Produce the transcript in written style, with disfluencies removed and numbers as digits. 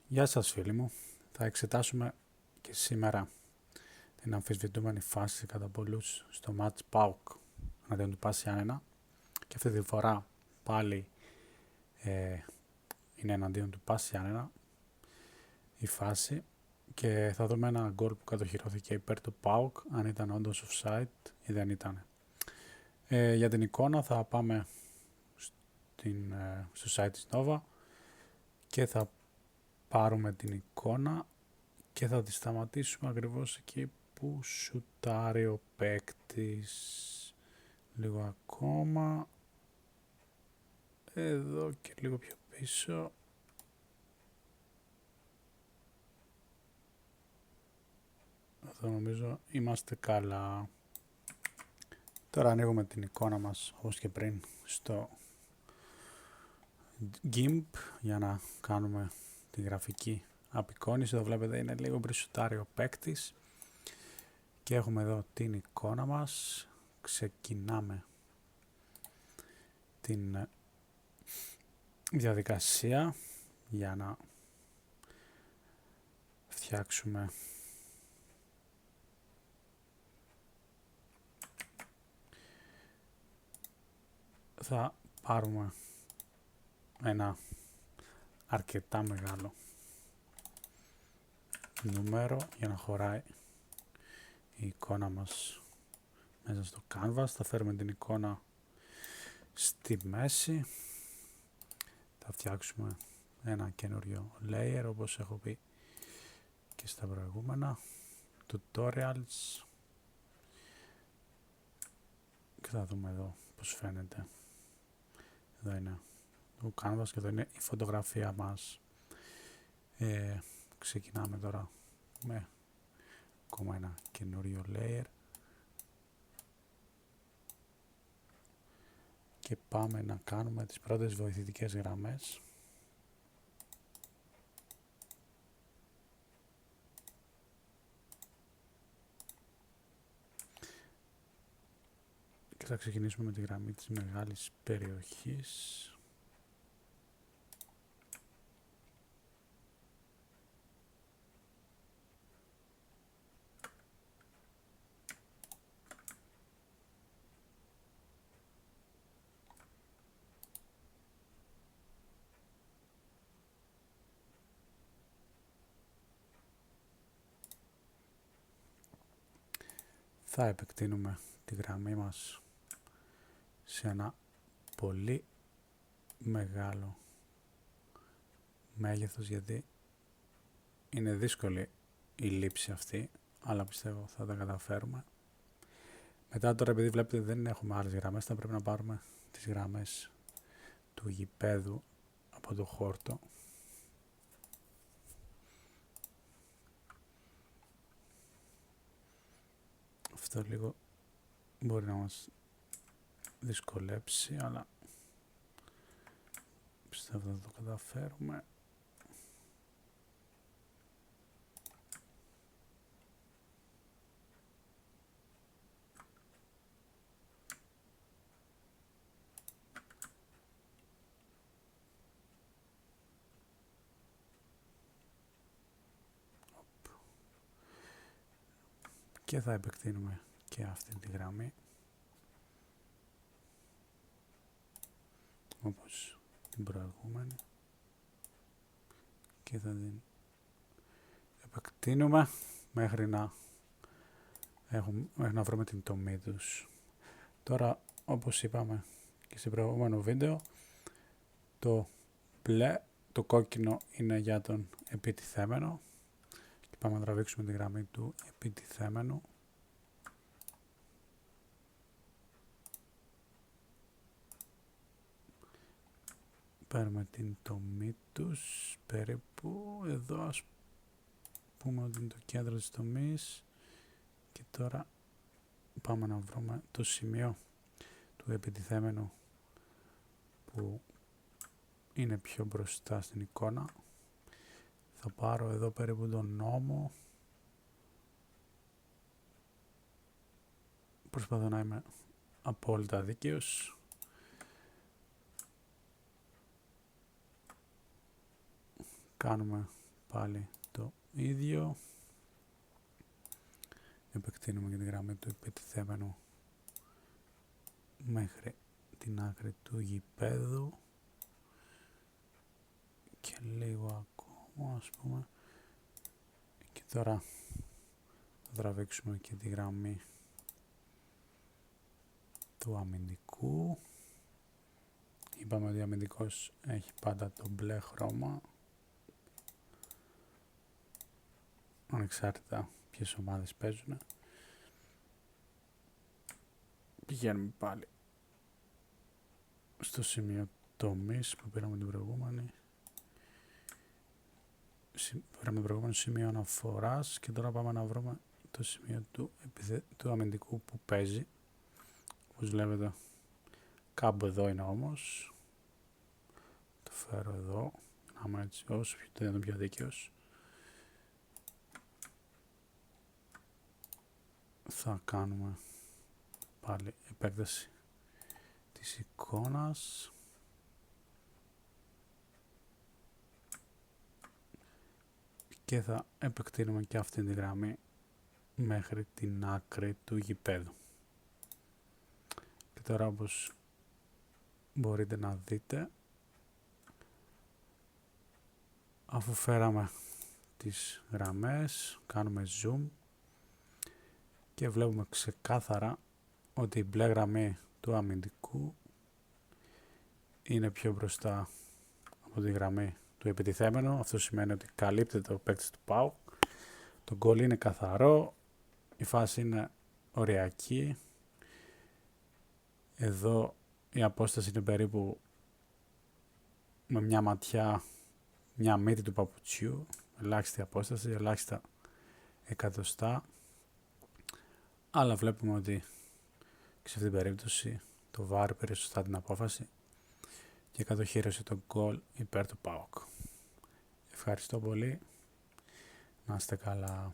Γεια σας φίλοι μου, θα εξετάσουμε και σήμερα την αμφισβητούμενη φάση κατά πολλούς στο match PAOK εναντίον του Πας Γιάννενα και αυτή τη φορά πάλι είναι εναντίον του Πας Γιάννενα η φάση και θα δούμε ένα γκολ που κατοχυρώθηκε υπέρ του PAOK αν ήταν όντως offside ή δεν ήταν. Για την εικόνα θα πάμε στο site της Nova και θα πάρουμε την εικόνα και θα τη σταματήσουμε ακριβώς εκεί που σουτάρει ο παίκτης. Λίγο ακόμα. Εδώ και λίγο πιο πίσω. Εδώ νομίζω είμαστε καλά. Τώρα ανοίγουμε την εικόνα μας όπως και πριν στο GIMP για να κάνουμε τη γραφική απεικόνιση. Εδώ βλέπετε είναι λίγο πριν σουτάρει ο παίκτης και έχουμε εδώ την εικόνα μας. Ξεκινάμε την διαδικασία για να φτιάξουμε θα πάρουμε ένα αρκετά μεγάλο νούμερο για να χωράει η εικόνα μας μέσα στο canvas. Θα φέρουμε την εικόνα στη μέση, θα φτιάξουμε ένα καινούριο layer όπως έχω πει και στα προηγούμενα tutorials και θα δούμε εδώ πως φαίνεται. Εδώ είναι το canvas και εδώ είναι η φωτογραφία μας. Ξεκινάμε τώρα με ακόμα ένα καινούριο layer και πάμε να κάνουμε τις πρώτες βοηθητικές γραμμές. Και θα ξεκινήσουμε με τη γραμμή της μεγάλης περιοχής. Θα επεκτείνουμε τη γραμμή μας σε ένα πολύ μεγάλο μέγεθος γιατί είναι δύσκολη η λήψη αυτή, αλλά πιστεύω θα τα καταφέρουμε. Μετά τώρα επειδή βλέπετε δεν έχουμε άλλες γραμμές, θα πρέπει να πάρουμε τις γραμμές του γηπέδου από το χόρτο. Αυτό λίγο μπορεί να μας δυσκολέψει, αλλά πιστεύω θα το καταφέρουμε. Και θα επεκτείνουμε και αυτή τη γραμμή όπως την προηγούμενη και θα την επεκτείνουμε μέχρι να βρούμε την τομή τους. Τώρα όπως είπαμε και στο προηγούμενο βίντεο, το κόκκινο είναι για τον επιτιθέμενο και πάμε να τραβήξουμε τη γραμμή του επιτιθέμενου. Παίρνουμε την τομή τους περίπου εδώ, ας πούμε ότι είναι το κέντρο της τομής και τώρα πάμε να βρούμε το σημείο του επιτιθέμενου που είναι πιο μπροστά στην εικόνα. Θα πάρω εδώ περίπου τον νόμο. Προσπαθώ να είμαι απόλυτα δίκαιος. Κάνουμε πάλι το ίδιο. Επεκτείνουμε και τη γραμμή του επιτιθέμενου μέχρι την άκρη του γηπέδου και λίγο ακόμα, ας πούμε, και τώρα θα τραβήξουμε και τη γραμμή του αμυντικού. Είπαμε ότι ο αμυντικός έχει πάντα το μπλε χρώμα, ανεξάρτητα ποιες ομάδες παίζουν. Πηγαίνουμε πάλι στο σημείο τομής που πήραμε την προηγούμενη. Πήραμε το προηγούμενο σημείο αναφοράς και τώρα πάμε να βρούμε το σημείο του αμυντικού που παίζει. Όπως βλέπετε, κάπου εδώ είναι όμως. Το φέρω εδώ, να είμαι έτσι όσο πιο δίκαιος. Θα κάνουμε πάλι επέκταση της εικόνας. Και θα επεκτείνουμε και αυτή τη γραμμή μέχρι την άκρη του γηπέδου. Και τώρα, όπως μπορείτε να δείτε, αφού φέραμε τις γραμμές, κάνουμε zoom και βλέπουμε ξεκάθαρα ότι η μπλε γραμμή του αμυντικού είναι πιο μπροστά από τη γραμμή του επιτιθέμενου. Αυτό σημαίνει ότι καλύπτεται ο παίκτης του ΠΑΟΚ. Το γκολ είναι καθαρό, η φάση είναι οριακή. Εδώ η απόσταση είναι περίπου με μια ματιά, μια μύτη του παπουτσιού, ελάχιστη απόσταση, ελάχιστα εκατοστά. Αλλά βλέπουμε ότι και σε αυτήν την περίπτωση το VAR πήρε σωστά την απόφαση και κατοχύρωσε το γκολ υπέρ του ΠΑΟΚ. Ευχαριστώ πολύ. Να είστε καλά.